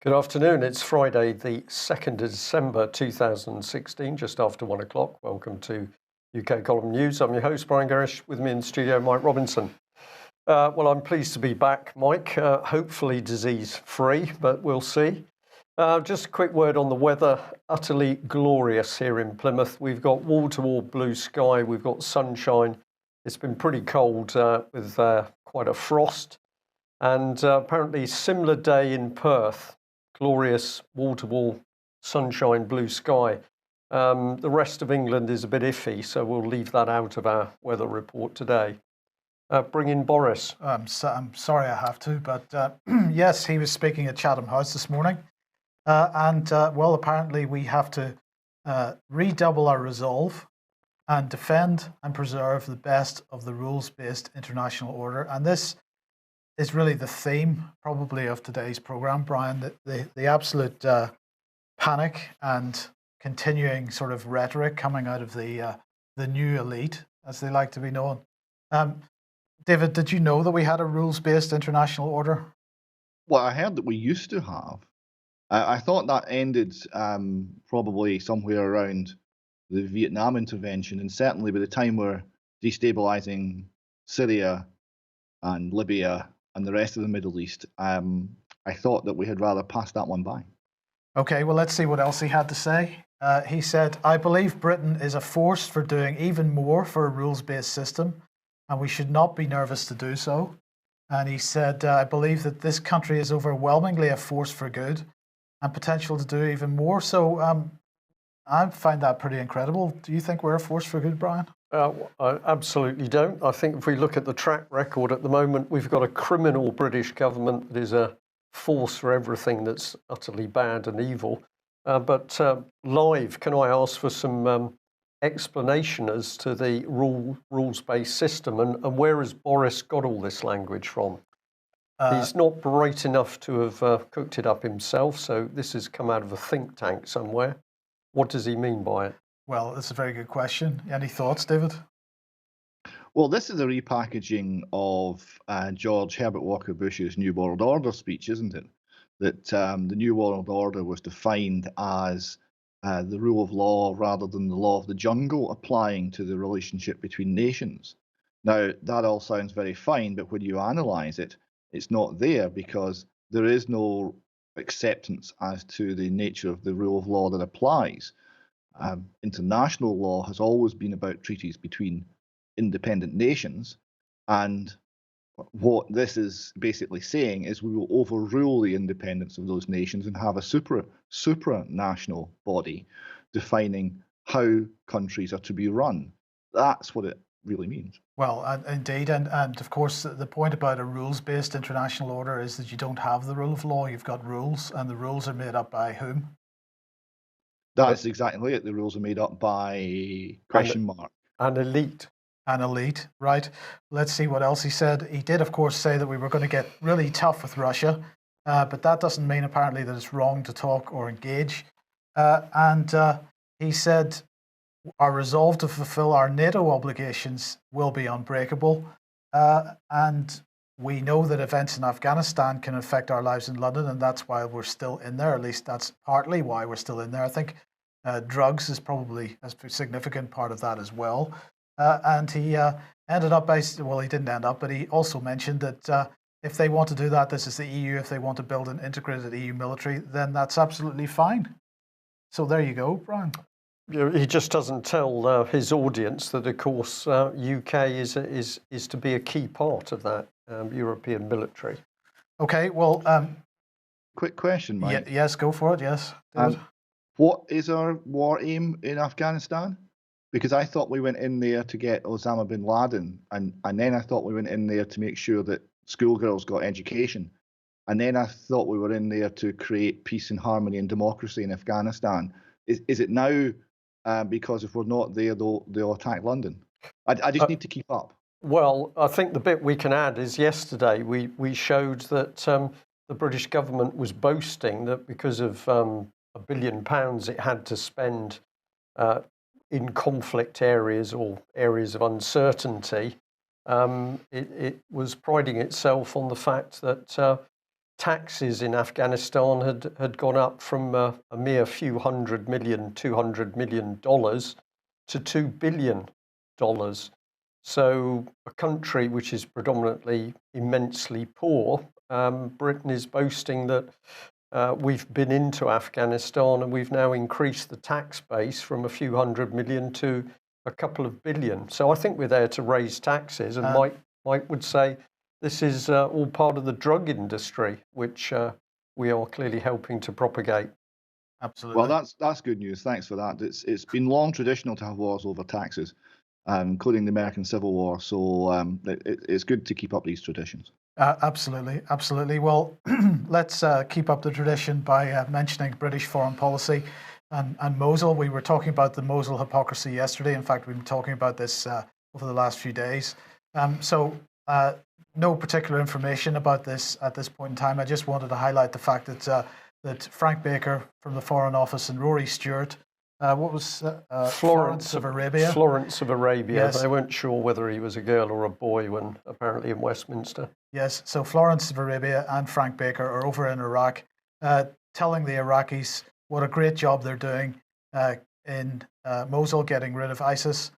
Good afternoon. It's Friday, the 2nd of December 2016, just after 1 o'clock. Welcome to UK Column News. I'm your host, Brian Gerrish. With me in the studio, Mike Robinson. Well, I'm pleased to be back, Mike. Hopefully disease-free, but we'll see. Just a quick word on the weather. Utterly glorious here in Plymouth. We've got wall-to-wall blue sky. We've got sunshine. It's been pretty cold with quite a frost. And apparently similar day in Perth. Glorious wall-to-wall sunshine, blue sky. The rest of England is a bit iffy, so we'll leave that out of our weather report today. Bring in Boris. I'm sorry I have to, but yes, he was speaking at Chatham House this morning. Well, apparently we have to redouble our resolve and defend and preserve the best of the rules-based international order. And this is really the theme, probably, of today's programme, Brian, the absolute panic and continuing sort of rhetoric coming out of the new elite, as they like to be known. David, did you know that we had a rules-based international order? Well, I heard that we used to have. I thought that ended probably somewhere around the Vietnam intervention, and certainly by the time we're destabilising Syria and Libya and the rest of the Middle East, I thought that we had rather passed that one by. Okay, well, let's see what else he had to say. He said, I believe Britain is a force for doing even more for a rules-based system, and we should not be nervous to do so. And he said, I believe that this country is overwhelmingly a force for good and potential to do even more. So I find that pretty incredible. Do you think we're a force for good, Brian? I absolutely don't. I think if we look at the track record at the moment, we've got a criminal British government that is a force for everything that's utterly bad and evil. But live, can I ask for some explanation as to the rules-based system and where has Boris got all this language from? He's not bright enough to have cooked it up himself, so this has come out of a think tank somewhere. What does he mean by it? Well, that's a very good question. Any thoughts, David? Well, this is a repackaging of George Herbert Walker Bush's New World Order speech, isn't it? That the New World Order was defined as the rule of law rather than the law of the jungle applying to the relationship between nations. Now, that all sounds very fine, but when you analyse it, it's not there because there is no acceptance as to the nature of the rule of law that applies. International law has always been about treaties between independent nations, and what this is basically saying is we will overrule the independence of those nations and have a supranational body defining how countries are to be run. That's what it really means. Well, indeed, and of course the point about a rules-based international order is that you don't have the rule of law, you've got rules, and the rules are made up by whom? That's exactly it. The rules are made up by question mark. An elite. An elite, right. Let's see what else he said. He did, of course, say that we were going to get really tough with Russia, but that doesn't mean apparently that it's wrong to talk or engage. He said our resolve to fulfill our NATO obligations will be unbreakable. And we know that events in Afghanistan can affect our lives in London, and that's why we're still in there. At least that's partly why we're still in there. I think drugs is probably a significant part of that as well. And he ended up by, well, he didn't end up, but he also mentioned that if they want to do that, this is the EU, if they want to build an integrated EU military, then that's absolutely fine. So there you go, Brian. He just doesn't tell his audience that, of course, UK is to be a key part of that European military. Okay, well... quick question, Mike. Yes, go for it, yes. What is our war aim in Afghanistan? Because I thought we went in there to get Osama bin Laden, and then I thought we went in there to make sure that schoolgirls got education. And then I thought we were in there to create peace and harmony and democracy in Afghanistan. Is it now, because if we're not there, they'll attack London? I just need to keep up. Well, I think the bit we can add is yesterday we showed that the British government was boasting that because of £1 billion it had to spend in conflict areas or areas of uncertainty, it was priding itself on the fact that taxes in Afghanistan had gone up from a mere few $200 million to $2 billion. So a country which is predominantly immensely poor, Britain is boasting that we've been into Afghanistan and we've now increased the tax base from a few $100 million to a couple of billion. So I think we're there to raise taxes. And Mike would say this is all part of the drug industry, which we are clearly helping to propagate. Absolutely. Well, that's good news. Thanks for that. It's been long traditional to have wars over taxes, including the American Civil War. So it's good to keep up these traditions. Absolutely, absolutely. Well, let's keep up the tradition by mentioning British foreign policy and Mosul. We were talking about the Mosul hypocrisy yesterday. In fact, we've been talking about this over the last few days. So no particular information about this at this point in time. I just wanted to highlight the fact that Frank Baker from the Foreign Office and Rory Stewart, what was Florence of Arabia? Florence of Arabia. Yes. They weren't sure whether he was a girl or a boy when apparently in Westminster. Yes, so Florence of Arabia and Frank Baker are over in Iraq telling the Iraqis what a great job they're doing in Mosul, getting rid of ISIS.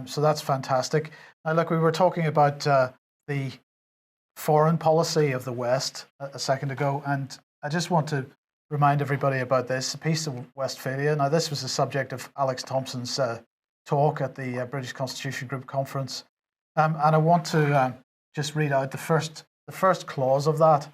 So that's fantastic. Now, look, we were talking about the foreign policy of the West a second ago, and I just want to remind everybody about this. The Peace of Westphalia. Now, this was the subject of Alex Thompson's talk at the British Constitution Group conference, and I want to just read out the first clause of that,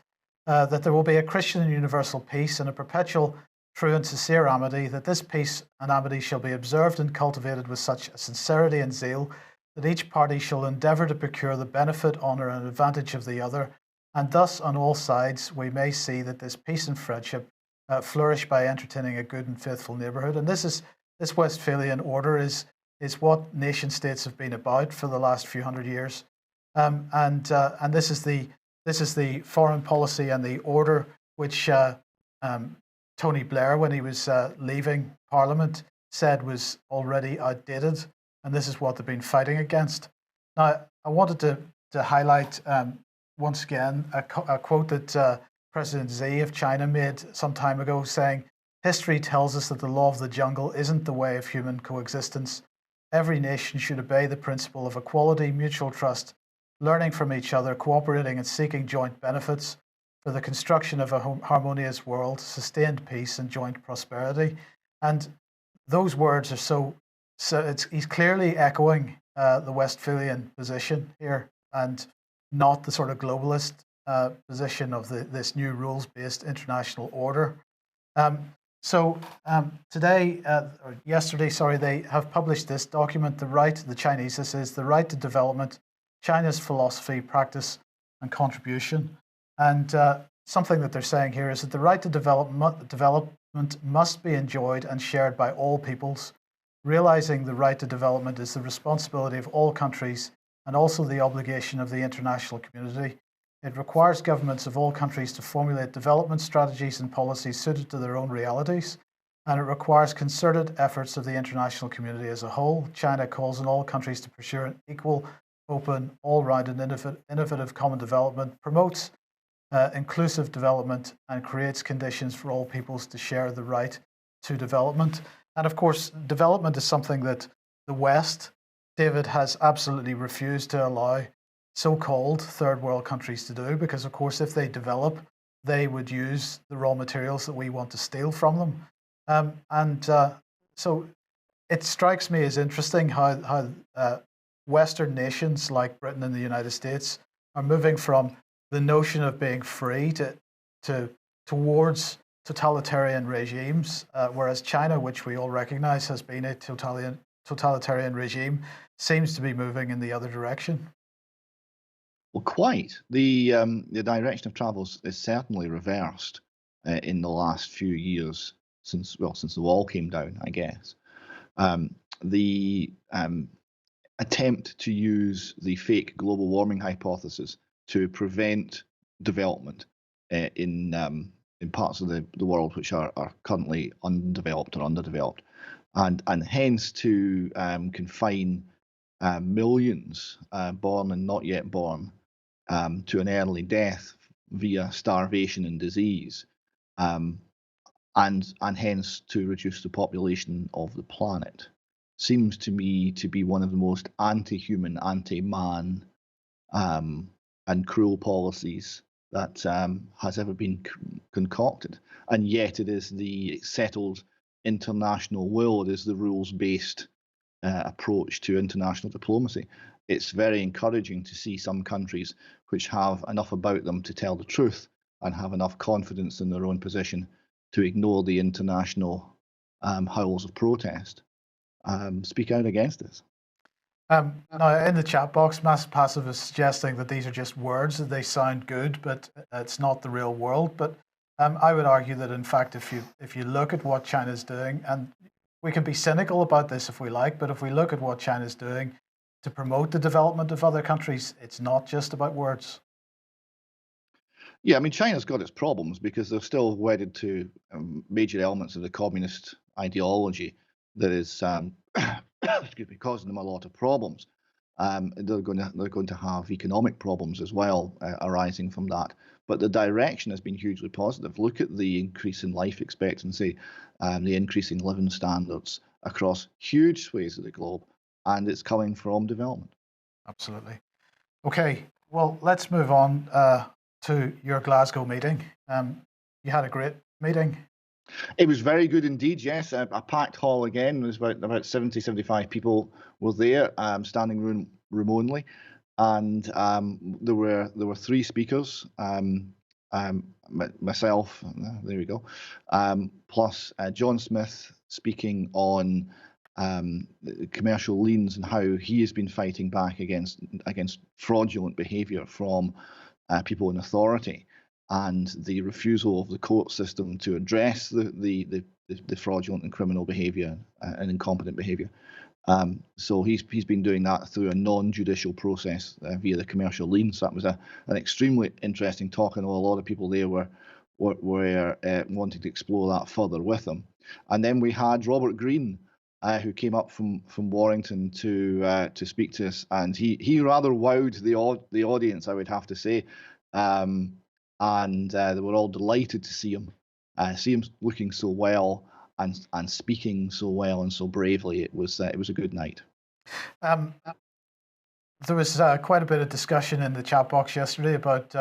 that there will be a Christian and universal peace and a perpetual, true and sincere amity, that this peace and amity shall be observed and cultivated with such sincerity and zeal that each party shall endeavour to procure the benefit, honour and advantage of the other, and thus on all sides we may see that this peace and friendship flourish by entertaining a good and faithful neighbourhood. And this Westphalian order is what nation states have been about for the last few hundred years. And this is the foreign policy and the order which Tony Blair, when he was leaving Parliament, said was already outdated, and this is what they've been fighting against. Now, I wanted to highlight once again a quote that President Xi of China made some time ago, saying, "History tells us that the law of the jungle isn't the way of human coexistence. Every nation should obey the principle of equality, mutual trust, learning from each other, cooperating and seeking joint benefits for the construction of a harmonious world, sustained peace and joint prosperity." And those words are so he's clearly echoing the Westphalian position here, and not the sort of globalist position of this new rules-based international order. Yesterday, they have published this document, the Chinese, this is The Right to Development, China's Philosophy, Practice and Contribution. And something that they're saying here is that the right to development must be enjoyed and shared by all peoples. Realizing the right to development is the responsibility of all countries and also the obligation of the international community. It requires governments of all countries to formulate development strategies and policies suited to their own realities, and it requires concerted efforts of the international community as a whole. China calls on all countries to pursue an equal, open, all-round and innovative common development, promotes inclusive development, and creates conditions for all peoples to share the right to development. And of course, development is something that the West, David, has absolutely refused to allow so-called third world countries to do, because of course if they develop, they would use the raw materials that we want to steal from them. So it strikes me as interesting how Western nations like Britain and the United States are moving from the notion of being free towards totalitarian regimes, whereas China, which we all recognize has been a totalitarian regime, seems to be moving in the other direction. Well, quite. The direction of travel is certainly reversed in the last few years since the wall came down, I guess. The attempt to use the fake global warming hypothesis to prevent development in parts of the world which are currently undeveloped or underdeveloped, and hence to confine millions born and not yet born to an early death via starvation and disease, and hence to reduce the population of the planet, seems to me to be one of the most anti-human, anti-man, and cruel policies that has ever been concocted. And yet it is the settled international will, it is the rules-based approach to international diplomacy. It's very encouraging to see some countries which have enough about them to tell the truth and have enough confidence in their own position to ignore the international howls of protest, speak out against this. Now, in the chat box, Massive Passive is suggesting that these are just words, that they sound good, but it's not the real world. But I would argue that, in fact, if you look at what China's doing, and we can be cynical about this if we like, but if we look at what China's doing to promote the development of other countries, it's not just about words. Yeah, I mean, China's got its problems because they're still wedded to major elements of the communist ideology that is excuse me, causing them a lot of problems. They're going to have economic problems as well arising from that. But the direction has been hugely positive. Look at the increase in life expectancy, the increase in living standards across huge swathes of the globe, and it's coming from development. Absolutely. Okay, well, let's move on to your Glasgow meeting. You had a great meeting. It was very good indeed, yes. A packed hall again. There was about 70, 75 people were there, standing room only. And there were three speakers, myself, there we go, plus John Smith speaking on commercial liens and how he has been fighting back against fraudulent behaviour from people in authority, and the refusal of the court system to address the fraudulent and criminal behaviour and incompetent behaviour. So he's been doing that through a non-judicial process via the commercial lien. So that was an extremely interesting talk. I know a lot of people there were wanting to explore that further with him. And then we had Robert Green, who came up from Warrington to speak to us, and he rather wowed the audience, I would have to say. And they were all delighted to see him looking so well and speaking so well and so bravely. It was a good night. There was quite a bit of discussion in the chat box yesterday about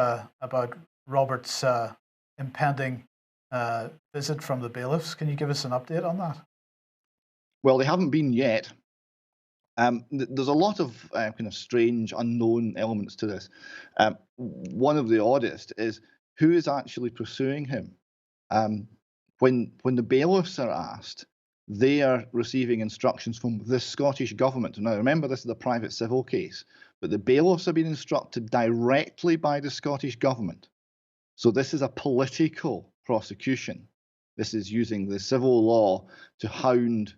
Robert's impending visit from the bailiffs. Can you give us an update on that? Well, they haven't been yet. There's a lot of kind of strange, unknown elements to this. One of the oddest is who is actually pursuing him. When the bailiffs are asked, they are receiving instructions from the Scottish government. Now, remember, this is a private civil case, but the bailiffs have been instructed directly by the Scottish government. So this is a political prosecution. This is using the civil law to hound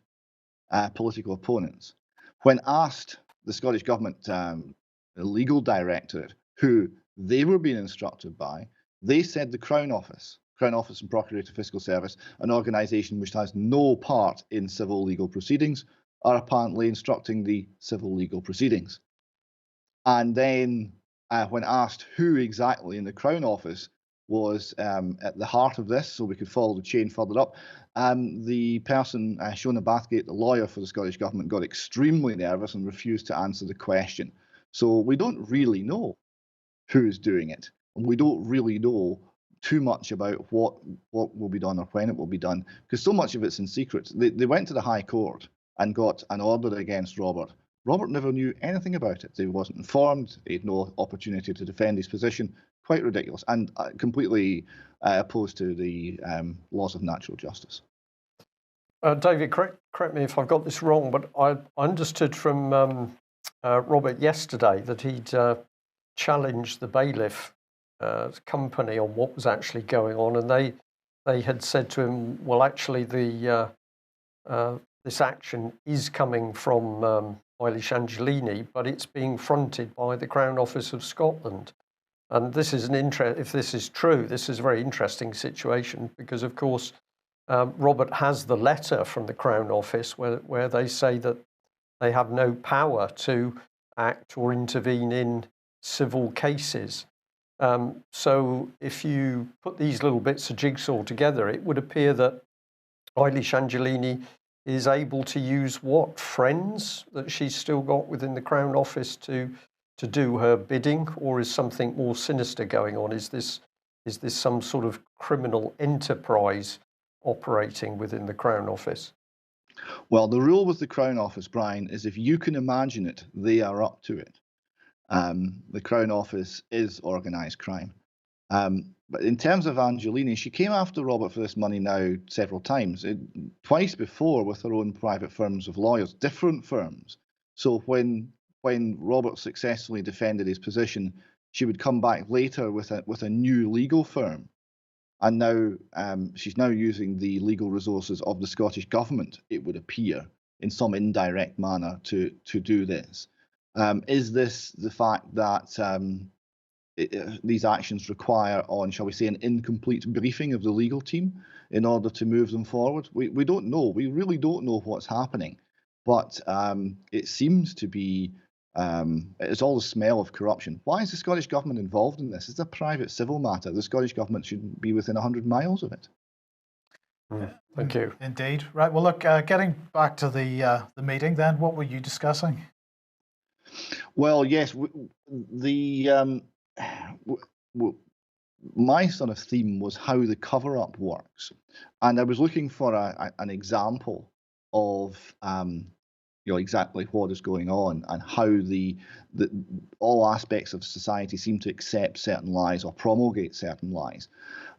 political opponents. When asked, the Scottish government the legal directorate who they were being instructed by, they said the Crown Office and Procurator Fiscal Service, an organisation which has no part in civil legal proceedings, are apparently instructing the civil legal proceedings. And then when asked who exactly in the Crown Office was at the heart of this, so we could follow the chain further up, the person, Shona Bathgate, the lawyer for the Scottish Government, got extremely nervous and refused to answer the question. So we don't really know who is doing it. And we don't really know too much about what will be done or when it will be done, because so much of it's in secret. They went to the High Court and got an order against Robert. Robert never knew anything about it. He wasn't informed. He had no opportunity to defend his position. Quite ridiculous and completely opposed to the laws of natural justice. David, correct me if I've got this wrong, but I understood from Robert yesterday that he'd challenged the bailiff company on what was actually going on, and they had said to him, well, actually, this action is coming from Eilish Angelini, but it's being fronted by the Crown Office of Scotland. And this is if this is true, this is a very interesting situation because, of course, Robert has the letter from the Crown Office where they say that they have no power to act or intervene in civil cases. So if you put these little bits of jigsaw together, it would appear that Eilish Angelini is able to use what friends that she's still got within the Crown Office to do her bidding, or is something more sinister going on? Is this some sort of criminal enterprise operating within the Crown Office? Well, the rule with the Crown Office, Brian, is if you can imagine it, they are up to it. The Crown Office is organised crime. But in terms of Angelini, she came after Robert for this money now several times, twice before with her own private firms of lawyers, different firms. So when Robert successfully defended his position, she would come back later with a new legal firm. And now she's now using the legal resources of the Scottish government, it would appear, in some indirect manner to do this. Is this the fact that these actions require on, shall we say, an incomplete briefing of the legal team in order to move them forward? We don't know. We really don't know what's happening. But it seems to be, it's all the smell of corruption. Why is the Scottish government involved in this? It's a private civil matter. The Scottish government should be within 100 miles of it. Thank you. Indeed. Right. Well, look, getting back to the meeting then, what were you discussing? Well, yes, my sort of theme was how the cover-up works, and I was looking for an example of exactly what is going on and how the all aspects of society seem to accept certain lies or promulgate certain lies.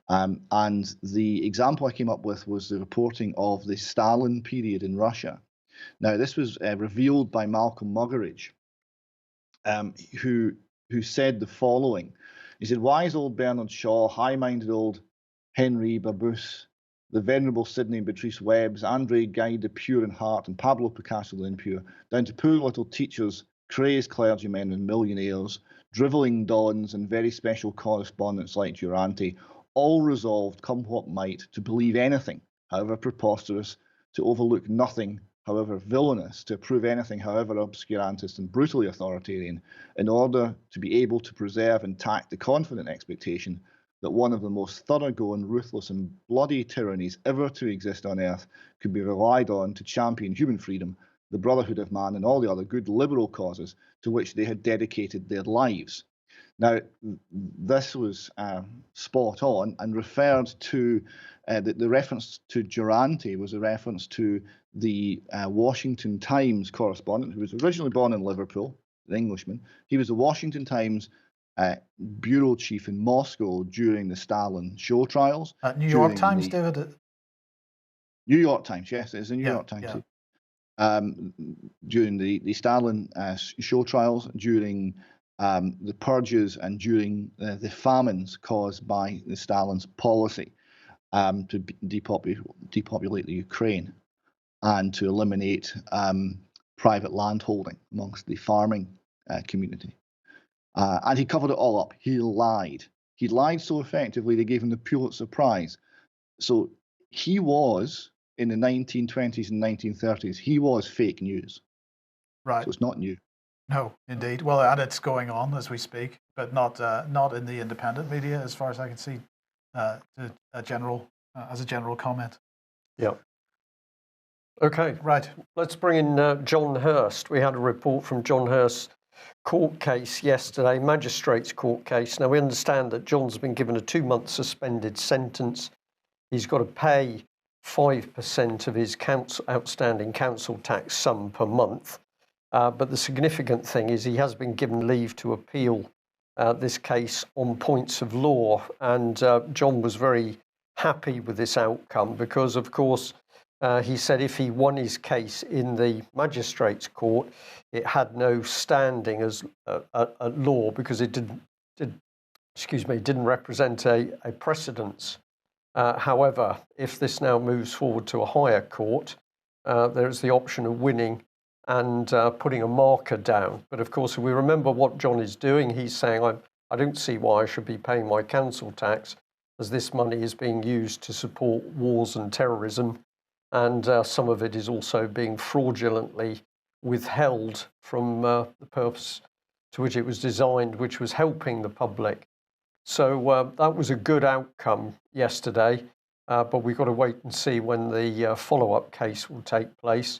And the example I came up with was the reporting of the Stalin period in Russia. Now, this was revealed by Malcolm Muggeridge, who said the following. He said, wise old Bernard Shaw, high-minded old Henry Babus, the venerable Sidney Beatrice Webbs, Andre Guy de Pure in heart, and Pablo Picasso the impure, down to poor little teachers, crazed clergymen and millionaires, drivelling dons and very special correspondents like Durante, all resolved, come what might, to believe anything, however preposterous, to overlook nothing, however villainous, to approve anything, however obscurantist and brutally authoritarian, in order to be able to preserve intact the confident expectation that one of the most thoroughgoing, ruthless and bloody tyrannies ever to exist on earth could be relied on to champion human freedom, the brotherhood of man, and all the other good liberal causes to which they had dedicated their lives. Now, this was spot on and referred to, the reference to Durante was a reference to the Washington Times correspondent who was originally born in Liverpool, an Englishman. He was the Washington Times bureau chief in Moscow during the Stalin show trials. New York Times, David? New York Times, yes, it's the New York Times. Yeah. During the Stalin show trials, during the purges and during the famines caused by the Stalin's policy to depopulate the Ukraine and to eliminate private landholding amongst the farming community. And he covered it all up. He lied. He lied so effectively they gave him the Pulitzer Prize. So he was, in the 1920s and 1930s, he was fake news. Right. So it's not new. No, indeed. Well, and it's going on as we speak, but not in the independent media, as far as I can see. As a general comment. Yeah. Okay. Right. Let's bring in John Hurst. We had a report from John Hurst's court case yesterday, magistrate's court case. Now, we understand that John's been given a 2-month suspended sentence. He's got to pay 5% of his outstanding council tax sum per month. But the significant thing is he has been given leave to appeal this case on points of law. And John was very happy with this outcome because, of course, he said if he won his case in the magistrate's court, it had no standing as a law because it didn't represent a precedence. However, if this now moves forward to a higher court, there's the option of winning and putting a marker down. But of course, if we remember what John is doing, he's saying, I don't see why I should be paying my council tax, as this money is being used to support wars and terrorism. And some of it is also being fraudulently withheld from the purpose to which it was designed, which was helping the public. So that was a good outcome yesterday, but we've got to wait and see when the follow-up case will take place,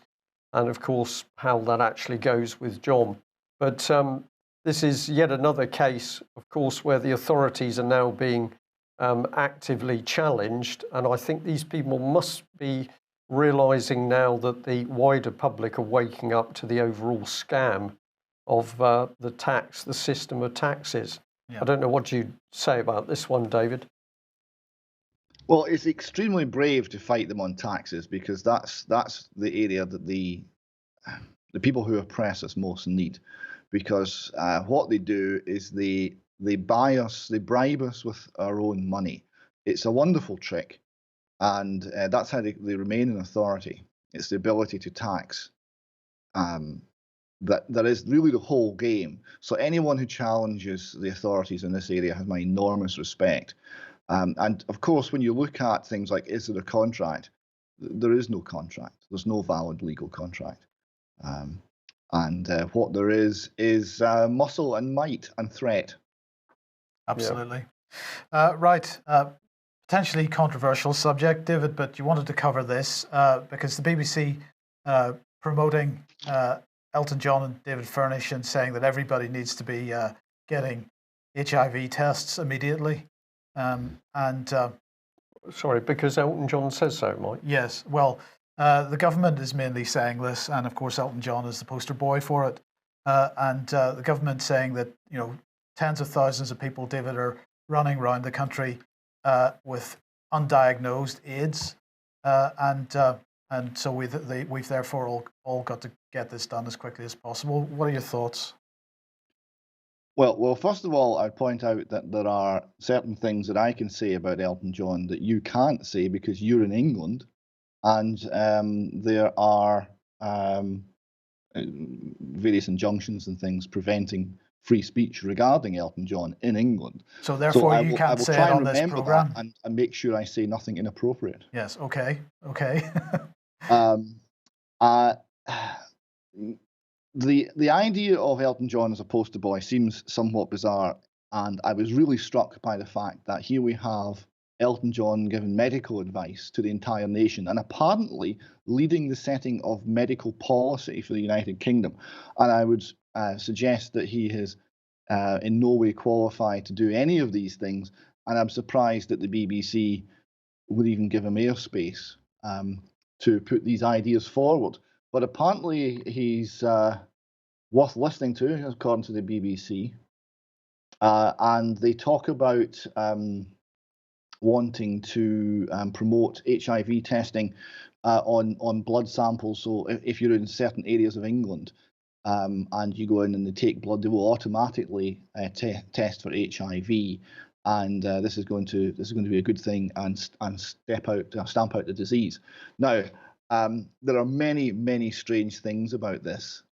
and of course how that actually goes with John. But this is yet another case, of course, where the authorities are now being actively challenged, and I think these people must be realising now that the wider public are waking up to the overall scam of the system of taxes. Yeah. I don't know what you'd say about this one, David. Well, it's extremely brave to fight them on taxes, because that's the area that the people who oppress us most need. Because what they do is they buy us, they bribe us with our own money. It's a wonderful trick, and that's how they remain in authority. It's the ability to tax. That is really the whole game. So anyone who challenges the authorities in this area has my enormous respect. And of course, when you look at things like, is there a contract? There is no contract. There's no valid legal contract. And what there is muscle and might and threat. Absolutely. Yeah. Right. Potentially controversial subject, David, but you wanted to cover this because the BBC promoting Elton John and David Furnish and saying that everybody needs to be getting HIV tests immediately. Sorry, because Elton John says so, Mike. Yes. Well, the government is mainly saying this, and of course Elton John is the poster boy for it. And the government saying that, you know, tens of thousands of people, David, are running around the country with undiagnosed AIDS, and so we've therefore all got to get this done as quickly as possible. What are your thoughts? Well, first of all, I'd point out that there are certain things that I can say about Elton John that you can't say because you're in England, and there are various injunctions and things preventing free speech regarding Elton John in England. So therefore, you can't say it on this program. And make sure I say nothing inappropriate. Yes. Okay. Okay. The idea of Elton John as a poster boy seems somewhat bizarre, and I was really struck by the fact that here we have Elton John giving medical advice to the entire nation and apparently leading the setting of medical policy for the United Kingdom. And I would suggest that he is in no way qualified to do any of these things, and I'm surprised that the BBC would even give him airspace to put these ideas forward. But apparently he's worth listening to, according to the BBC. And they talk about wanting to promote HIV testing on blood samples. So if you're in certain areas of England and you go in and they take blood, they will automatically test for HIV. And this is going to be a good thing and stamp out the disease. Now, there are many strange things about this.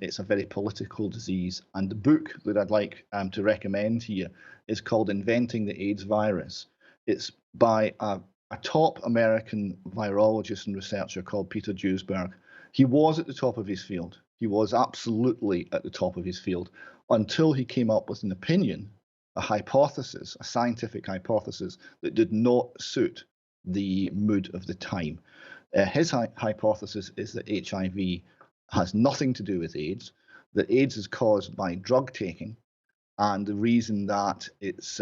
It's a very political disease, and the book that I'd like to recommend here is called "Inventing the AIDS Virus." It's by a top American virologist and researcher called Peter Duesberg. He was at the top of his field. He was absolutely at the top of his field until he came up with an opinion, a hypothesis, a scientific hypothesis that did not suit the mood of the time. His hypothesis is that HIV has nothing to do with AIDS, that AIDS is caused by drug taking, and the reason that it's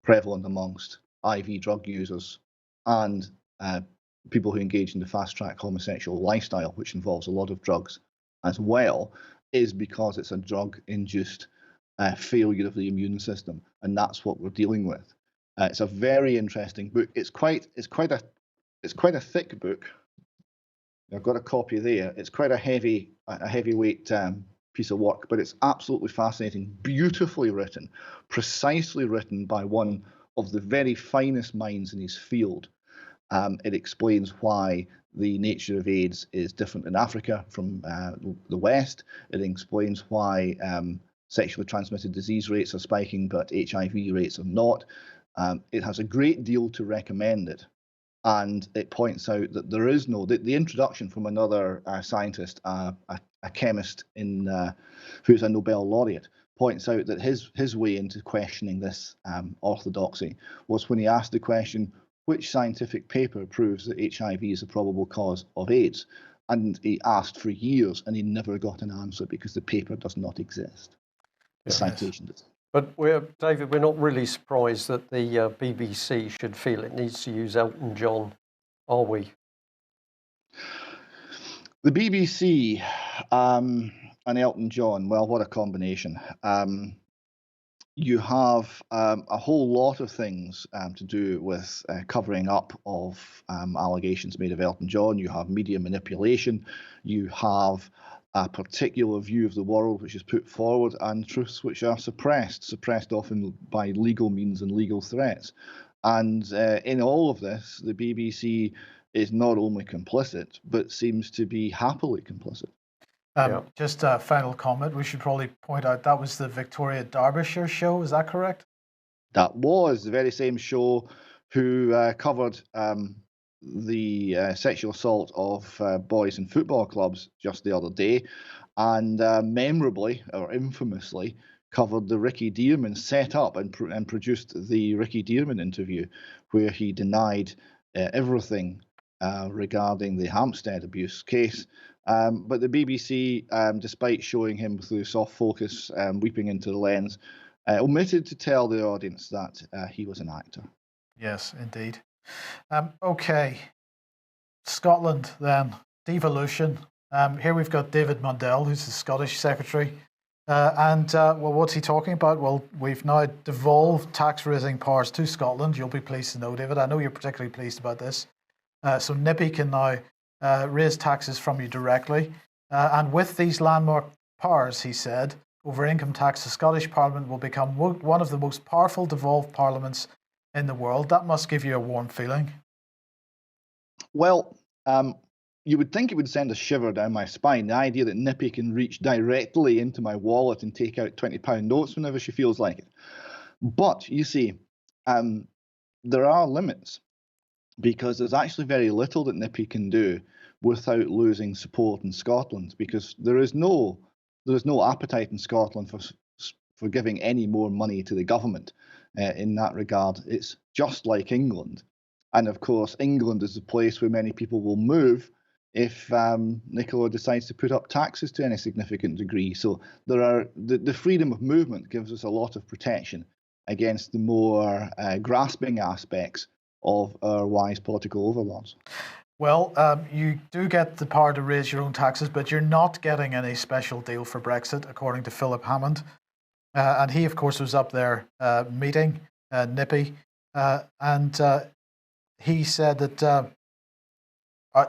prevalent amongst IV drug users and people who engage in the fast-track homosexual lifestyle, which involves a lot of drugs as well, is because it's a drug-induced failure of the immune system, and that's what we're dealing with. It's a very interesting book. It's quite a thick book. I've got a copy there. It's quite a heavyweight piece of work, but it's absolutely fascinating, beautifully written, precisely written by one of the very finest minds in his field. It explains why the nature of AIDS is different in Africa from the West. It explains why sexually transmitted disease rates are spiking, but HIV rates are not. It has a great deal to recommend it. And it points out that there is no, the introduction from another scientist, a chemist who's a Nobel laureate, points out that his way into questioning this orthodoxy was when he asked the question, which scientific paper proves that HIV is a probable cause of AIDS? And he asked for years and he never got an answer because the paper does not exist. The citation does. But David, we're not really surprised that the BBC should feel it needs to use Elton John, are we? The BBC and Elton John, well, what a combination. You have a whole lot of things to do with covering up of allegations made of Elton John. You have media manipulation. You have a particular view of the world which is put forward, and truths which are suppressed often by legal means and legal threats. And in all of this, the BBC is not only complicit, but seems to be happily complicit. Just a final comment. We should probably point out that was the Victoria Derbyshire show. Is that correct? That was the very same show who covered the sexual assault of boys in football clubs just the other day, and memorably or infamously covered the Ricky Dearman set up and produced the Ricky Dearman interview, where he denied everything regarding the Hampstead abuse case. But the BBC, despite showing him through soft focus, weeping into the lens, omitted to tell the audience that he was an actor. Yes, indeed. Okay, Scotland then, devolution. Here we've got David Mundell, who's the Scottish Secretary. Well, what's he talking about? Well, we've now devolved tax raising powers to Scotland. You'll be pleased to know, David. I know you're particularly pleased about this. So NIPI can now raise taxes from you directly. And with these landmark powers, he said, over income tax, the Scottish Parliament will become one of the most powerful devolved parliaments in the world. That must give you a warm feeling. Well, you would think it would send a shiver down my spine, the idea that NIPI can reach directly into my wallet and take out £20 notes whenever she feels like it. But you see, there are limits, because there's actually very little that NIPI can do without losing support in Scotland, because there is no appetite in Scotland for giving any more money to the government in that regard. It's just like England. And of course, England is the place where many people will move if Nicola decides to put up taxes to any significant degree. So the freedom of movement gives us a lot of protection against the more grasping aspects of our wise political overlords. Well, you do get the power to raise your own taxes, but you're not getting any special deal for Brexit, according to Philip Hammond. And he, of course, was up there meeting NIPI. And he said that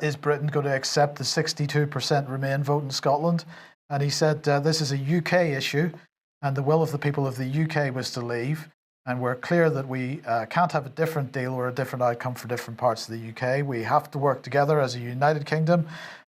is Britain going to accept the 62% Remain vote in Scotland? And he said this is a UK issue, and the will of the people of the UK was to leave. And we're clear that we can't have a different deal or a different outcome for different parts of the UK. We have to work together as a United Kingdom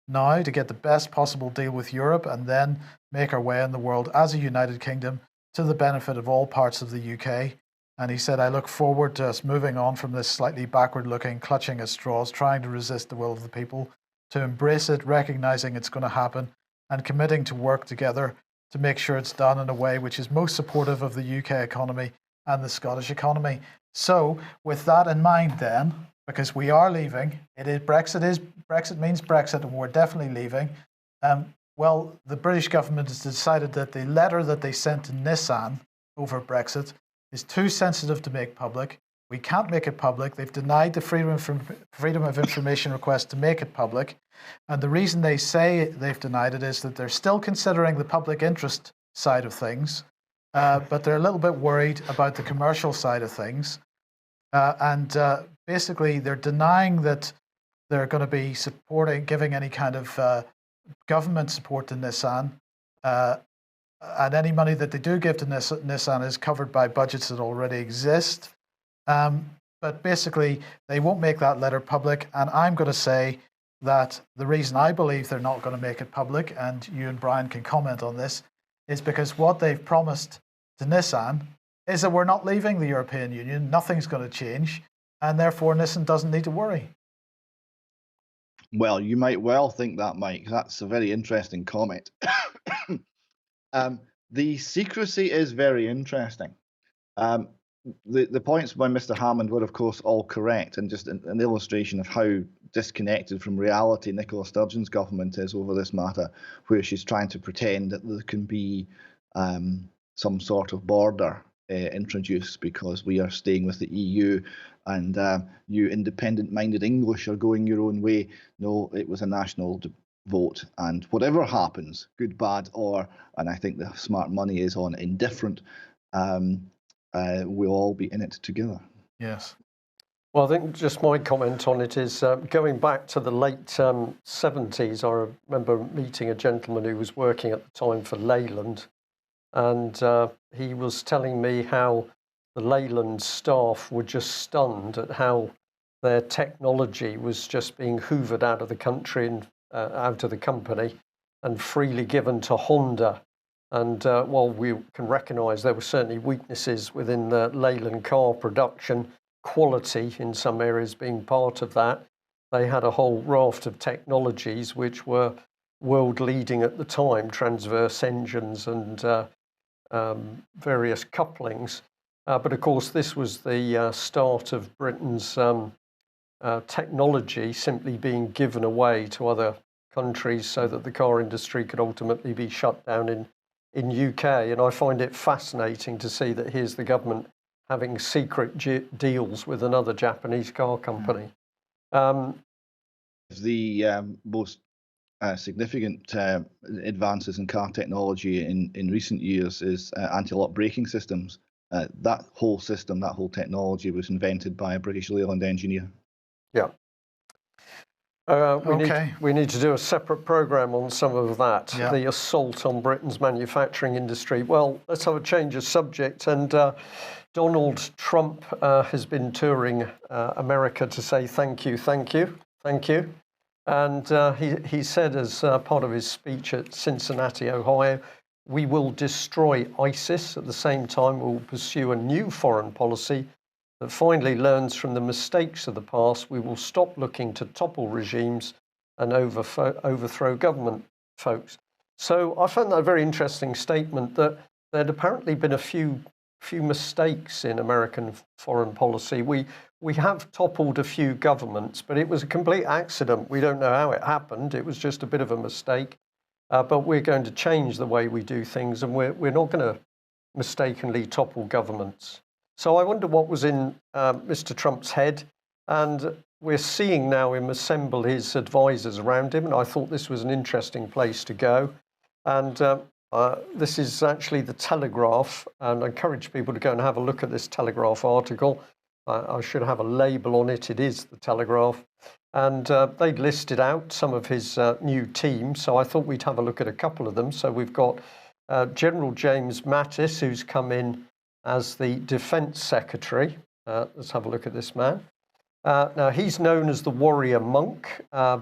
now to get the best possible deal with Europe, and then make our way in the world as a United Kingdom to the benefit of all parts of the UK. And he said, I look forward to us moving on from this slightly backward-looking, clutching at straws, trying to resist the will of the people, to embrace it, recognising it's going to happen, and committing to work together to make sure it's done in a way which is most supportive of the UK economy and the Scottish economy. So, with that in mind then, because we are leaving, Brexit means Brexit, and we're definitely leaving. Well, the British government has decided that the letter that they sent to Nissan over Brexit is too sensitive to make public. We can't make it public. They've denied the freedom of information request to make it public. And the reason they say they've denied it is that they're still considering the public interest side of things, but they're a little bit worried about the commercial side of things. Basically, they're denying that they're going to be giving any kind of government support to Nissan. And any money that they do give to Nissan is covered by budgets that already exist. But basically, they won't make that letter public. And I'm going to say that the reason I believe they're not going to make it public, and you and Brian can comment on this, is because what they've promised to Nissan is that we're not leaving the European Union. Nothing's going to change. And therefore, Nissan doesn't need to worry. Well, you might well think that, Mike. That's a very interesting comment. The secrecy is very interesting. Um, the points by Mr. Hammond were, of course, all correct, and just an illustration of how disconnected from reality Nicola Sturgeon's government is over this matter, where she's trying to pretend that there can be some sort of border introduced because we are staying with the EU, and you independent-minded English are going your own way. No, it was a national vote, and whatever happens, good, bad, or, and I think the smart money is on indifferent, we'll all be in it together. Yes. Well, I think just my comment on it is going back to the late 70s, I remember meeting a gentleman who was working at the time for Leyland, and he was telling me how the Leyland staff were just stunned at how their technology was just being hoovered out of the country and out of the company and freely given to Honda. And while we can recognise there were certainly weaknesses within the Leyland car production, quality in some areas being part of that, they had a whole raft of technologies which were world leading at the time, transverse engines and various couplings. But of course, this was the start of Britain's technology simply being given away to other countries so that the car industry could ultimately be shut down in UK. And I find it fascinating to see that here's the government having secret deals with another Japanese car company. The most significant advances in car technology in recent years is anti-lock braking systems. That whole system, that whole technology was invented by a British Leyland engineer. Yeah. We need to do a separate programme on some of that, the assault on Britain's manufacturing industry. Well, let's have a change of subject. And Donald Trump has been touring America to say thank you, thank you, thank you. And he said as part of his speech at Cincinnati, Ohio, we will destroy ISIS. At the same time, we'll pursue a new foreign policy that finally learns from the mistakes of the past. We will stop looking to topple regimes and overthrow government, folks. So I found that a very interesting statement, that there'd apparently been a few mistakes in American foreign policy. We have toppled a few governments, but it was a complete accident. We don't know how it happened. It was just a bit of a mistake. But we're going to change the way we do things, and we're not going to mistakenly topple governments. So I wonder what was in Mr. Trump's head, and we're seeing now him assemble his advisors around him, and I thought this was an interesting place to go. And this is actually the Telegraph, and I encourage people to go and have a look at this Telegraph article. I should have a label on it. It is the Telegraph. And they'd listed out some of his new team, so I thought we'd have a look at a couple of them. So we've got General James Mattis, who's come in as the Defence Secretary. Let's have a look at this man. Now, he's known as the Warrior Monk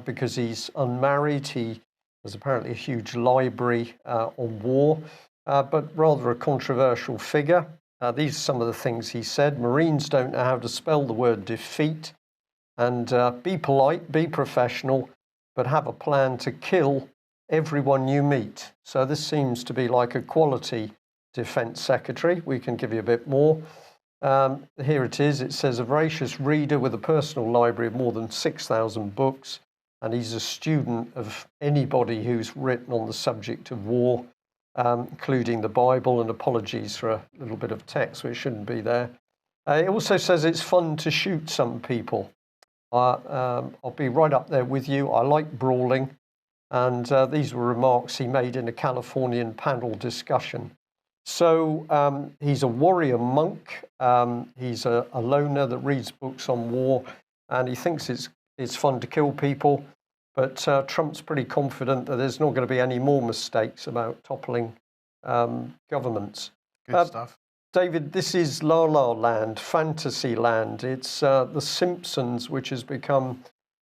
because he's unmarried. He has apparently a huge library on war, but rather a controversial figure. These are some of the things he said. Marines don't know how to spell the word defeat, and be polite, be professional, but have a plan to kill everyone you meet. So this seems to be like a quality Defence Secretary. We can give you a bit more. Here it is. It says, a voracious reader with a personal library of more than 6,000 books, and he's a student of anybody who's written on the subject of war, including the Bible, and apologies for a little bit of text which shouldn't be there. It also says it's fun to shoot some people. I'll be right up there with you. I like brawling, and these were remarks he made in a Californian panel discussion. So he's a warrior monk. He's a loner that reads books on war, and he thinks it's fun to kill people. But Trump's pretty confident that there's not going to be any more mistakes about toppling governments. Good stuff. David, this is La La Land, fantasy land. It's The Simpsons, which has become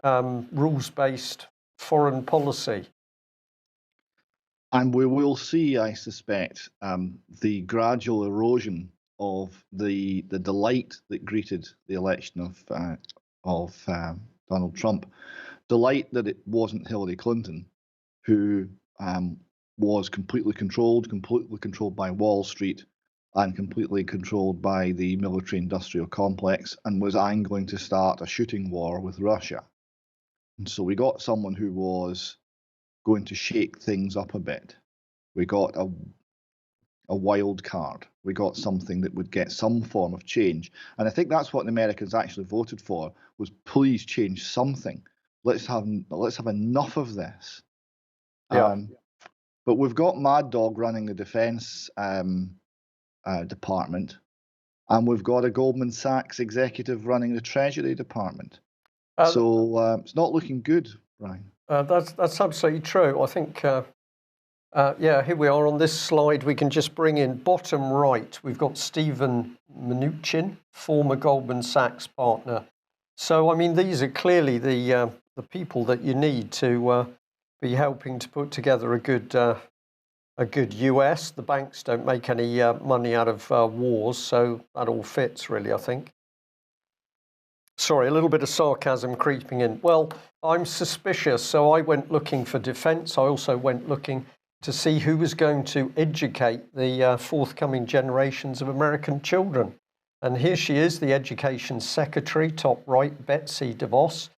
rules-based foreign policy. And we will see, I suspect, the gradual erosion of the delight that greeted the election of Donald Trump. Delight that it wasn't Hillary Clinton who was completely controlled by Wall Street and completely controlled by the military-industrial complex, and was angling to start a shooting war with Russia. And so we got someone who was going to shake things up a bit. We got a wild card. We got something that would get some form of change. And I think that's what the Americans actually voted for, was please change something. Let's have enough of this. Yeah. But we've got Mad Dog running the defense department, and we've got a Goldman Sachs executive running the Treasury Department. So it's not looking good, Brian. That's absolutely true. I think, here we are on this slide. We can just bring in bottom right. We've got Stephen Mnuchin, former Goldman Sachs partner. So, I mean, these are clearly the people that you need to be helping to put together a good US. The banks don't make any money out of wars, so that all fits, really, I think. Sorry, a little bit of sarcasm creeping in. Well, I'm suspicious, so I went looking for defence. I also went looking to see who was going to educate the forthcoming generations of American children. And here she is, the Education Secretary, top right, Betsy DeVos.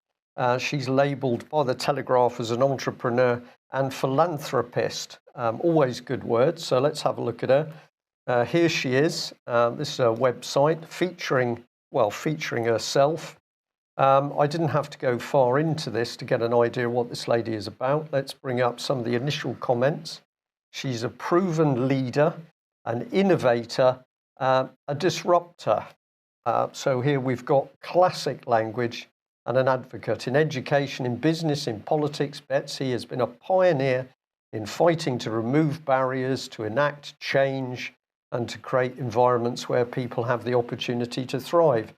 She's labelled by the Telegraph as an entrepreneur and philanthropist. Always good words, so let's have a look at her. Here she is. This is a website featuring herself. I didn't have to go far into this to get an idea of what this lady is about. Let's bring up some of the initial comments. She's a proven leader, an innovator, a disruptor. So here we've got classic language and an advocate. In education, in business, in politics, Betsy has been a pioneer in fighting to remove barriers, to enact change, and to create environments where people have the opportunity to thrive.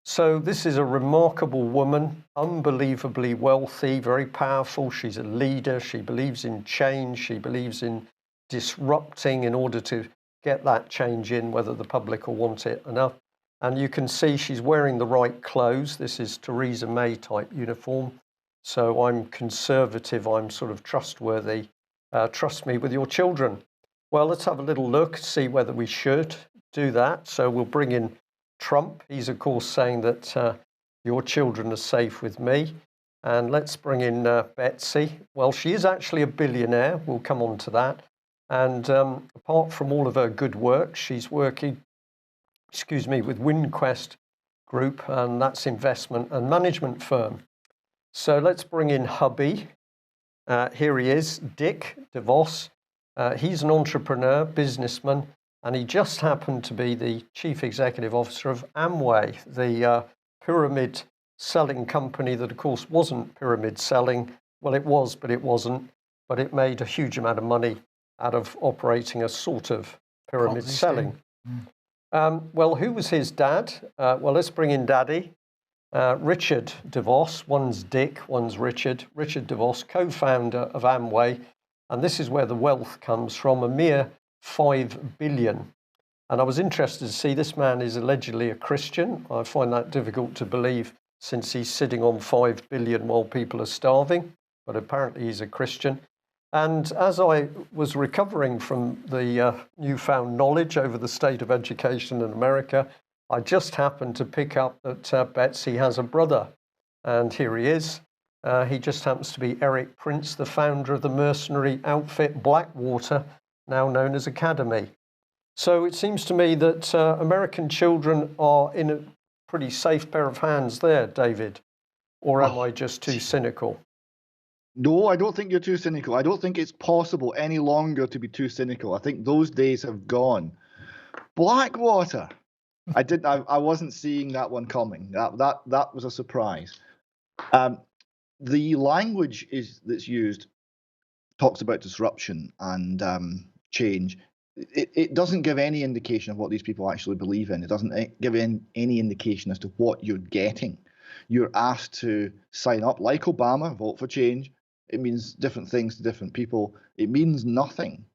So this is a remarkable woman, unbelievably wealthy, very powerful. She's a leader. She believes in change. She believes in disrupting in order to get that change in, whether the public will want it enough. And you can see she's wearing the right clothes. This is Theresa May type uniform. So I'm conservative. I'm sort of trustworthy. Trust me with your children. Well, let's have a little look, see whether we should do that. So we'll bring in Trump. He's, of course, saying that your children are safe with me. And let's bring in Betsy. Well, she is actually a billionaire. We'll come on to that. And apart from all of her good work, she's working, with WinQuest Group, and that's investment and management firm. So let's bring in hubby. Here he is, Dick DeVos. He's an entrepreneur, businessman, and he just happened to be the chief executive officer of Amway, the pyramid selling company that, of course, wasn't pyramid selling. Well, it was, but it wasn't. But it made a huge amount of money out of operating a sort of pyramid selling. Well, who was his dad? Well, let's bring in Daddy. Richard DeVos. One's Dick, one's Richard. Richard DeVos, co-founder of Amway. And this is where the wealth comes from, a mere $5 billion. And I was interested to see this man is allegedly a Christian. I find that difficult to believe since he's sitting on $5 billion while people are starving, but apparently he's a Christian. And as I was recovering from the newfound knowledge over the state of education in America, I just happened to pick up that Betsy has a brother. And here he is. He just happens to be Eric Prince, the founder of the mercenary outfit Blackwater, now known as Academy. So it seems to me that American children are in a pretty safe pair of hands there, David. Or am I just too cynical? No, I don't think you're too cynical. I don't think it's possible any longer to be too cynical. I think those days have gone. Blackwater. I wasn't seeing that one coming. That was a surprise. The language that's used talks about disruption and change. It doesn't give any indication of what these people actually believe in. It doesn't give any indication as to what you're getting. You're asked to sign up, like Obama, vote for change. It means different things to different people. It means nothing.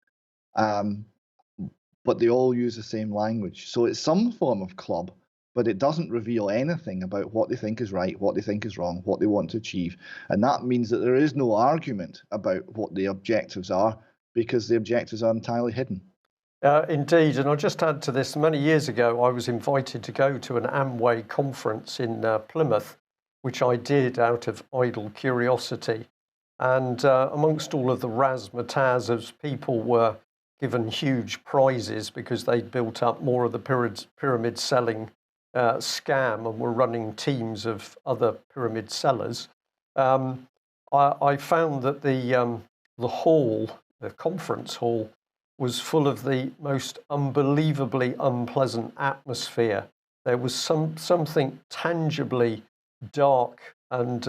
But they all use the same language. So it's some form of club, but it doesn't reveal anything about what they think is right, what they think is wrong, what they want to achieve. And that means that there is no argument about what the objectives are. because the objectives are entirely hidden. Indeed, and I'll just add to this, many years ago I was invited to go to an Amway conference in Plymouth, which I did out of idle curiosity. And amongst all of the razzmatazz, as people were given huge prizes because they'd built up more of the pyramid selling scam and were running teams of other pyramid sellers, I found that the hall, the conference hall, was full of the most unbelievably unpleasant atmosphere. There was something tangibly dark and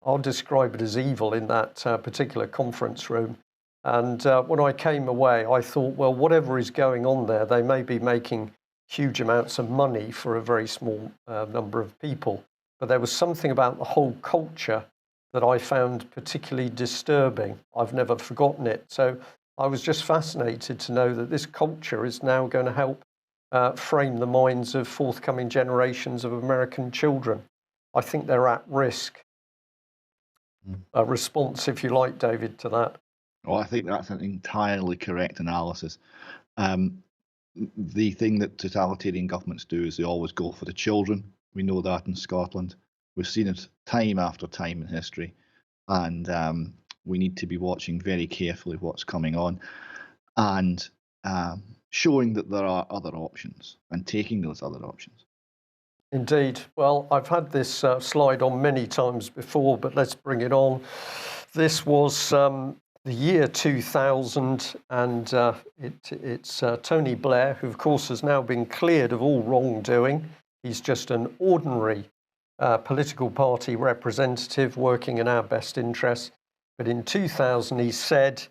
I'll describe it as evil in that particular conference room. And when I came away, I thought, well, whatever is going on there, they may be making huge amounts of money for a very small number of people. But there was something about the whole culture that I found particularly disturbing. I've never forgotten it. So I was just fascinated to know that this culture is now going to help frame the minds of forthcoming generations of American children. I think they're at risk. A response, if you like, David, to that. Well, I think that's an entirely correct analysis. The thing that totalitarian governments do is they always go for the children. We know that in Scotland. We've seen it time after time in history. And we need to be watching very carefully what's coming on and showing that there are other options and taking those other options. Indeed. Well, I've had this slide on many times before, but let's bring it on. This was the year 2000, and it's Tony Blair, who, of course, has now been cleared of all wrongdoing. He's just an ordinary political party representative working in our best interests. But in 2000, he said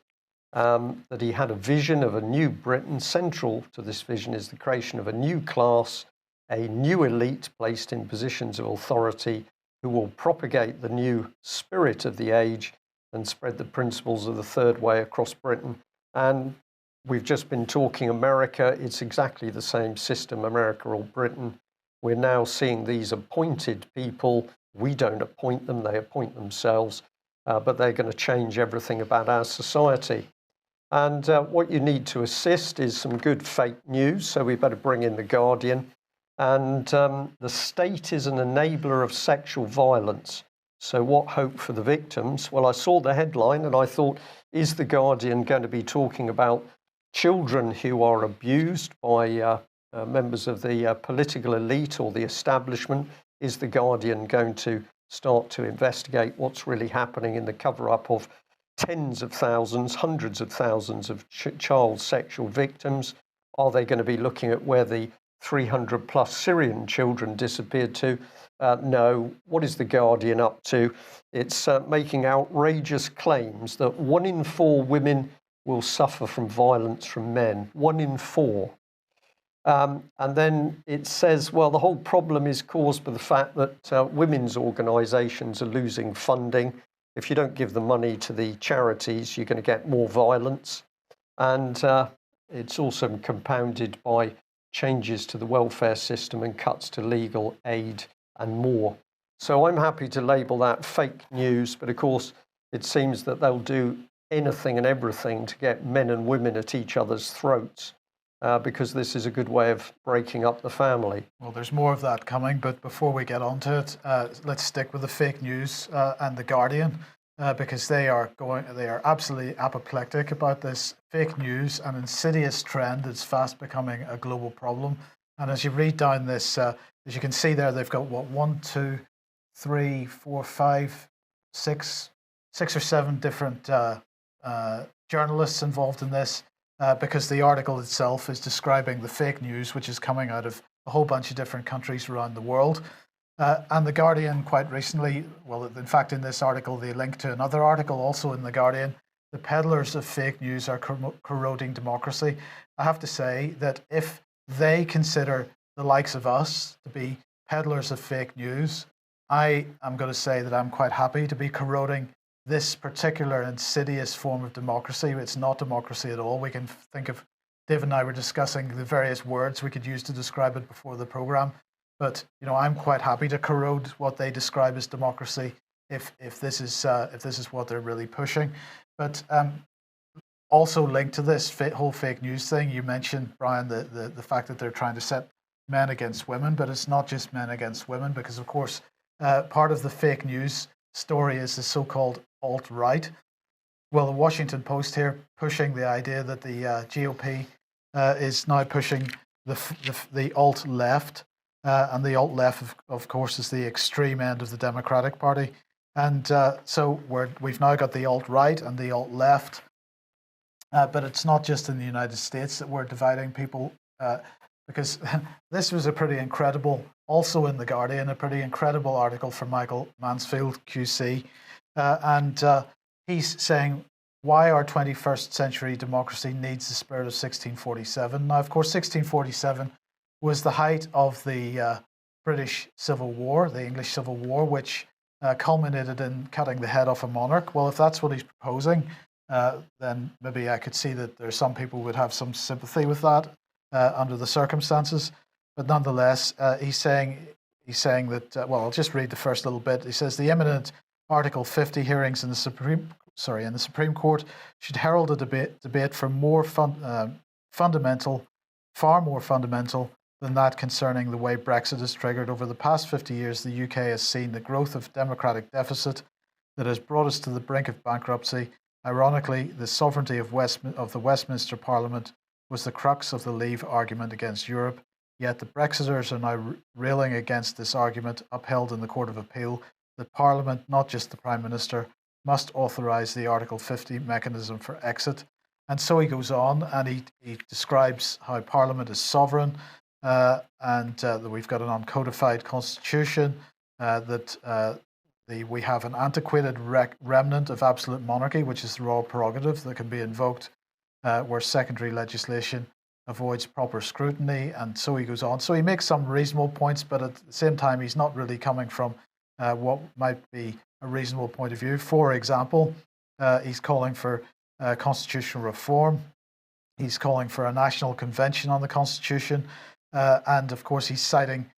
that he had a vision of a new Britain. Central to this vision is the creation of a new class, a new elite placed in positions of authority who will propagate the new spirit of the age and spread the principles of the third way across Britain. And we've just been talking America. It's exactly the same system, America or Britain. We're now seeing these appointed people. We don't appoint them, they appoint themselves, but they're going to change everything about our society. And what you need to assist is some good fake news, so we better bring in The Guardian. And the state is an enabler of sexual violence. So what hope for the victims? Well, I saw the headline and I thought, is The Guardian going to be talking about children who are abused by members of the political elite or the establishment? Is The Guardian going to start to investigate what's really happening in the cover-up of tens of thousands, hundreds of thousands of child sexual victims? Are they going to be looking at where the 300 plus Syrian children disappeared to? No. What is The Guardian up to? It's making outrageous claims that 1 in 4 women will suffer from violence from men. 1 in 4. And then it says, well, the whole problem is caused by the fact that women's organisations are losing funding. If you don't give the money to the charities, you're going to get more violence. And it's also compounded by changes to the welfare system and cuts to legal aid and more. So I'm happy to label that fake news, but of course it seems that they'll do anything and everything to get men and women at each other's throats because this is a good way of breaking up the family. Well, there's more of that coming, but before we get onto it, let's stick with the fake news and The Guardian because they are absolutely apoplectic about this fake news, an insidious trend that's fast becoming a global problem. And as you read down this, as you can see there, they've got what, 1, 2, 3, 4, 5, 6 or 7 different journalists involved in this because the article itself is describing the fake news which is coming out of a whole bunch of different countries around the world. And The Guardian quite recently, well, in fact, in this article, they link to another article also in The Guardian. The peddlers of fake news are corroding democracy. I have to say that if they consider the likes of us to be peddlers of fake news, I am going to say that I'm quite happy to be corroding this particular insidious form of democracy. It's not democracy at all. We can think of, Dave and I were discussing the various words we could use to describe it before the program. But I'm quite happy to corrode what they describe as democracy if this is what they're really pushing. But also linked to this whole fake news thing, you mentioned, Brian, the fact that they're trying to set men against women, but it's not just men against women, because of course part of the fake news story is the so-called alt-right. Well, the Washington Post here pushing the idea that the GOP is now pushing the alt-left, and the alt-left, of course, is the extreme end of the Democratic Party. And so we've now got the alt-right and the alt-left, but it's not just in the United States that we're dividing people, because this was a pretty incredible, also in The Guardian, a pretty incredible article from Michael Mansfield QC, and he's saying why our 21st century democracy needs the spirit of 1647. Now, of course, 1647 was the height of the British Civil War, the English Civil War, which culminated in cutting the head off a monarch. Well, if that's what he's proposing, then maybe I could see that there's some people who would have some sympathy with that under the circumstances. But nonetheless, he's saying that, well, I'll just read the first little bit. He says, the imminent Article 50 hearings in the Supreme Court should herald a debate for far more fundamental than that concerning the way Brexit is triggered. Over the past 50 years, the UK has seen the growth of democratic deficit that has brought us to the brink of bankruptcy. Ironically, the sovereignty of the Westminster Parliament was the crux of the Leave argument against Europe. Yet the Brexiters are now railing against this argument, upheld in the Court of Appeal, that Parliament, not just the Prime Minister, must authorise the Article 50 mechanism for exit. And so he goes on and he describes how Parliament is sovereign, and that we've got an uncodified constitution, that we have an antiquated remnant of absolute monarchy, which is the royal prerogative that can be invoked where secondary legislation avoids proper scrutiny, and so he goes on. So he makes some reasonable points, but at the same time, he's not really coming from what might be a reasonable point of view. For example, he's calling for constitutional reform. He's calling for a national convention on the Constitution. And of course, he's citing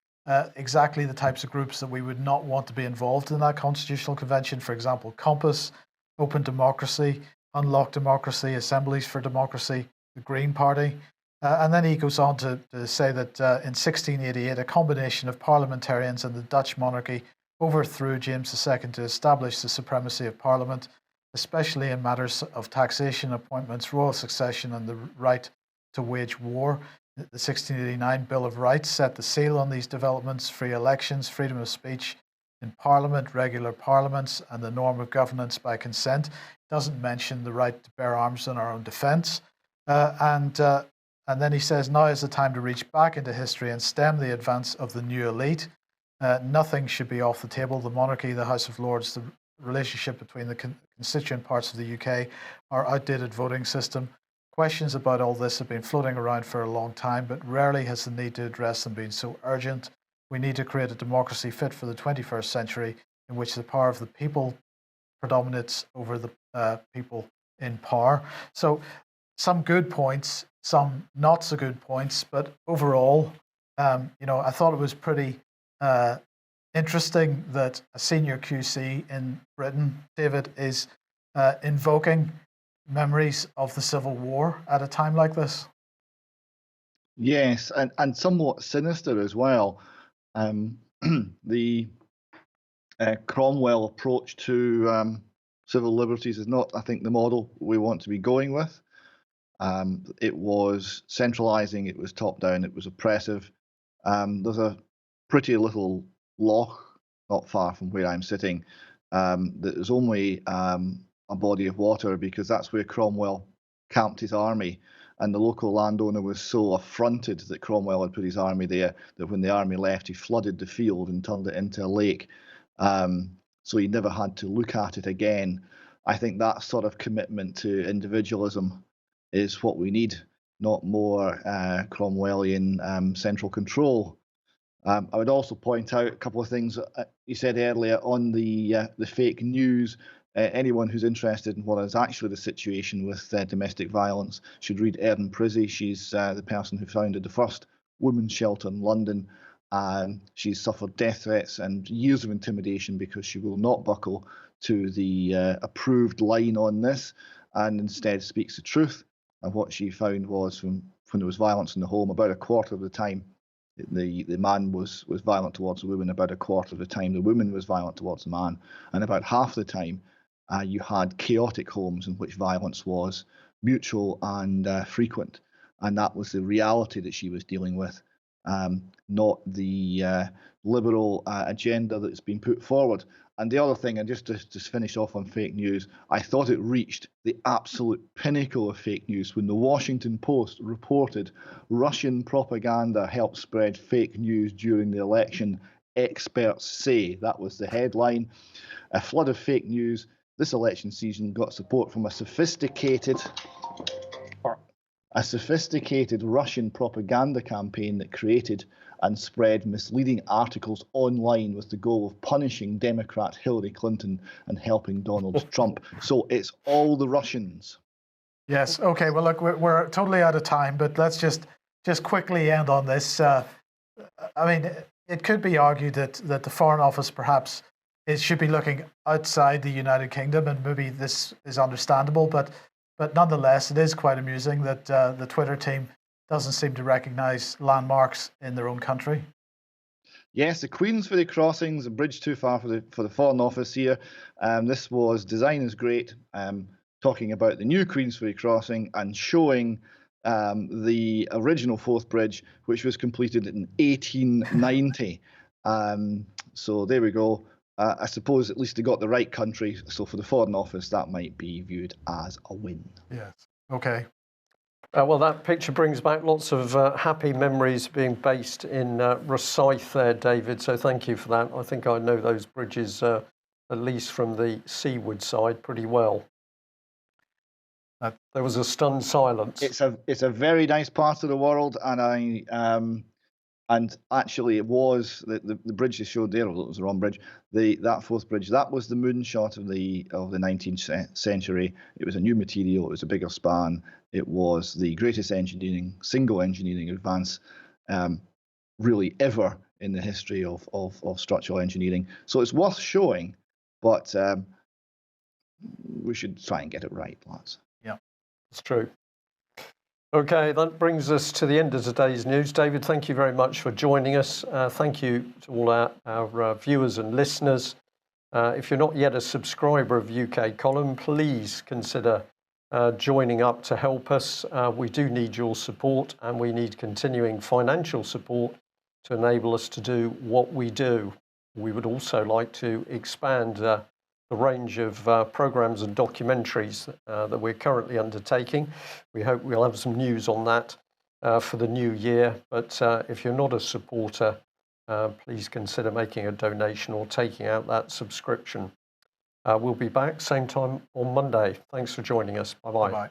exactly the types of groups that we would not want to be involved in that constitutional convention. For example, Compass, Open Democracy, Unlock Democracy, Assemblies for Democracy, the Green Party. And then he goes on to say that in 1688, a combination of parliamentarians and the Dutch monarchy overthrew James II to establish the supremacy of Parliament, especially in matters of taxation, appointments, royal succession, and the right to wage war. The 1689 Bill of Rights set the seal on these developments: free elections, freedom of speech in Parliament, regular parliaments, and the norm of governance by consent. It doesn't mention the right to bear arms in our own defence. And then he says, now is the time to reach back into history and stem the advance of the new elite. Nothing should be off the table. The monarchy, the House of Lords, the relationship between the constituent parts of the UK, our outdated voting system. Questions about all this have been floating around for a long time, but rarely has the need to address them been so urgent. We need to create a democracy fit for the 21st century in which the power of the people predominates over the people in power. So some good points, some not so good points, but overall, I thought it was pretty interesting that a senior QC in Britain, David, is invoking memories of the Civil War at a time like this. Yes, and somewhat sinister as well. The Cromwell approach to civil liberties is not, I think, the model we want to be going with. It was centralising, it was top-down, it was oppressive. There's a pretty little loch not far from where I'm sitting that is only a body of water, because that's where Cromwell camped his army, and the local landowner was so affronted that Cromwell had put his army there that when the army left, he flooded the field and turned it into a lake, so he never had to look at it again. I think that sort of commitment to individualism is what we need, not more Cromwellian central control. I would also point out a couple of things you said earlier on the fake news. Anyone who's interested in what is actually the situation with domestic violence should read Erin Prizzy. She's the person who founded the first women's shelter in London. She's suffered death threats and years of intimidation because she will not buckle to the approved line on this. and instead speaks the truth. And what she found was when there was violence in the home, about a quarter of the time, the man was violent towards the woman. About a quarter of the time, the woman was violent towards the man. And about half the time, you had chaotic homes in which violence was mutual and frequent. And that was the reality that she was dealing with, not the liberal agenda that's been put forward. And the other thing, and just to finish off on fake news, I thought it reached the absolute pinnacle of fake news when the Washington Post reported Russian propaganda helped spread fake news during the election. Experts say, that was the headline. A flood of fake news. This election season got support from a sophisticated Russian propaganda campaign that created and spread misleading articles online with the goal of punishing Democrat Hillary Clinton and helping Donald Trump. So it's all the Russians. Yes. Okay. Well, look, we're totally out of time, but let's just quickly end on this. I mean, it could be argued that the Foreign Office perhaps should be looking outside the United Kingdom, and maybe this is understandable, but nonetheless, it is quite amusing that the Twitter team doesn't seem to recognise landmarks in their own country. Yes, the Queensferry crossings, a bridge too far for the Foreign Office here. This was Design is Great, talking about the new Queensferry crossing and showing the original Forth Bridge, which was completed in 1890. So there we go. I suppose at least they got the right country. So for the Foreign Office, that might be viewed as a win. Yes. Okay. Well, that picture brings back lots of happy memories being based in Rosyth there, David. So thank you for that. I think I know those bridges, at least from the seaward side, pretty well. There was a stunned silence. It's a very nice part of the world, and actually it was the bridge they showed there, although it was the wrong bridge. That Forth Bridge, that was the moonshot of the 19th century. It was a new material. It was a bigger span. It was the greatest single engineering advance, really ever in the history of structural engineering. So it's worth showing, but we should try and get it right, lads. Yeah, it's true. Okay, that brings us to the end of today's news. David, thank you very much for joining us. Thank you to all our viewers and listeners. If you're not yet a subscriber of UK Column, please consider joining up to help us. We do need your support, and we need continuing financial support to enable us to do what we do. We would also like to expand the range of programs and documentaries that we're currently undertaking. We hope we'll have some news on that for the new year. But if you're not a supporter, please consider making a donation or taking out that subscription. We'll be back same time on Monday. Thanks for joining us. Bye-bye. Bye-bye.